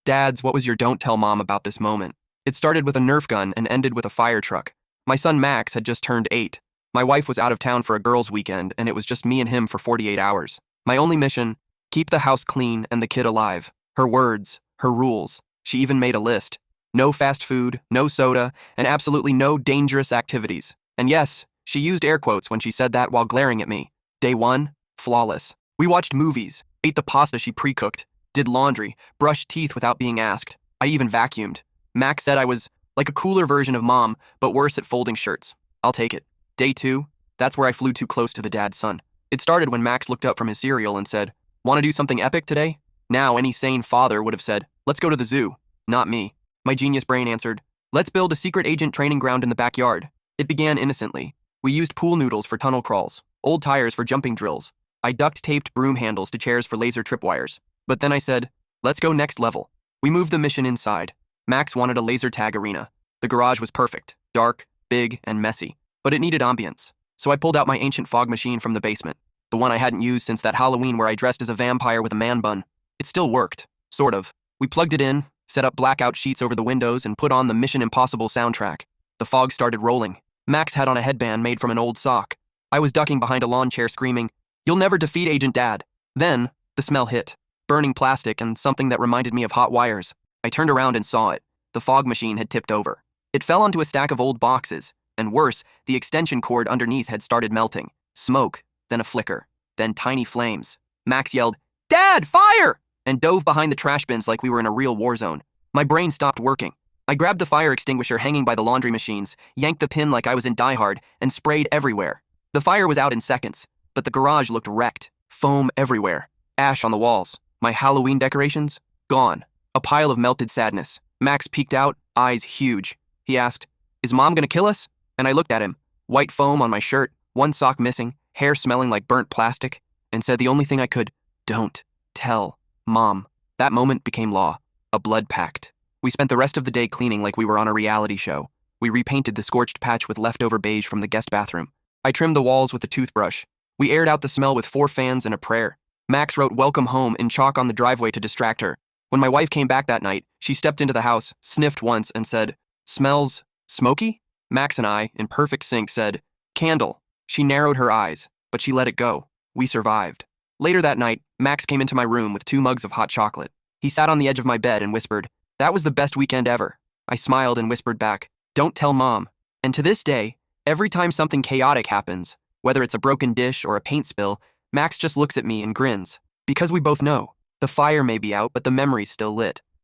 Dads, what was your don't tell mom about this moment? It started with a Nerf gun and ended with a fire truck. My son Max had just turned 8. My wife was out of town for a girls' weekend, and it was just me and him for 48 hours. My only mission: keep the house clean and the kid alive. Her words, her rules. She even made a list. No fast food, no soda, and absolutely no dangerous activities. And yes, she used air quotes when she said that while glaring at me. Day 1, flawless. We watched movies, ate the pasta she pre-cooked, did laundry, brushed teeth without being asked. I even vacuumed. Max said I was like a cooler version of mom, but worse at folding shirts. I'll take it. Day 2, that's where I flew too close to the dad's son. It started when Max looked up from his cereal and said, "Want to do something epic today?" Now, any sane father would have said, "Let's go to the zoo." Not me. My genius brain answered, "Let's build a secret agent training ground in the backyard." It began innocently. We used pool noodles for tunnel crawls, old tires for jumping drills. I duct-taped broom handles to chairs for laser tripwires. But then I said, "Let's go next level." We moved the mission inside. Max wanted a laser tag arena. The garage was perfect, dark, big, and messy, but it needed ambience. So I pulled out my ancient fog machine from the basement, the one I hadn't used since that Halloween where I dressed as a vampire with a man bun. It still worked, sort of. We plugged it in, set up blackout sheets over the windows, and put on the Mission Impossible soundtrack. The fog started rolling. Max had on a headband made from an old sock. I was ducking behind a lawn chair screaming, "You'll never defeat Agent Dad." Then, the smell hit. Burning plastic and something that reminded me of hot wires. I turned around and saw it. The fog machine had tipped over. It fell onto a stack of old boxes, and worse, the extension cord underneath had started melting. Smoke, then a flicker, then tiny flames. Max yelled, "Dad, fire!" and dove behind the trash bins like we were in a real war zone. My brain stopped working. I grabbed the fire extinguisher hanging by the laundry machines, yanked the pin like I was in Die Hard, and sprayed everywhere. The fire was out in seconds, but the garage looked wrecked. Foam everywhere. Ash on the walls. My Halloween decorations? Gone. A pile of melted sadness. Max peeked out, eyes huge. He asked, "Is Mom gonna kill us?" And I looked at him. White foam on my shirt, one sock missing, hair smelling like burnt plastic, and said the only thing I could: "Don't tell Mom." That moment became law. A blood pact. We spent the rest of the day cleaning like we were on a reality show. We repainted the scorched patch with leftover beige from the guest bathroom. I trimmed the walls with a toothbrush. We aired out the smell with 4 fans and a prayer. Max wrote "Welcome Home" in chalk on the driveway to distract her. When my wife came back that night, she stepped into the house, sniffed once, and said, "Smells smoky?" Max and I, in perfect sync, said, "Candle." She narrowed her eyes, but she let it go. We survived. Later that night, Max came into my room with 2 mugs of hot chocolate. He sat on the edge of my bed and whispered, "That was the best weekend ever." I smiled and whispered back, "Don't tell Mom." And to this day, every time something chaotic happens, whether it's a broken dish or a paint spill, Max just looks at me and grins. Because we both know, the fire may be out, but the memory's still lit.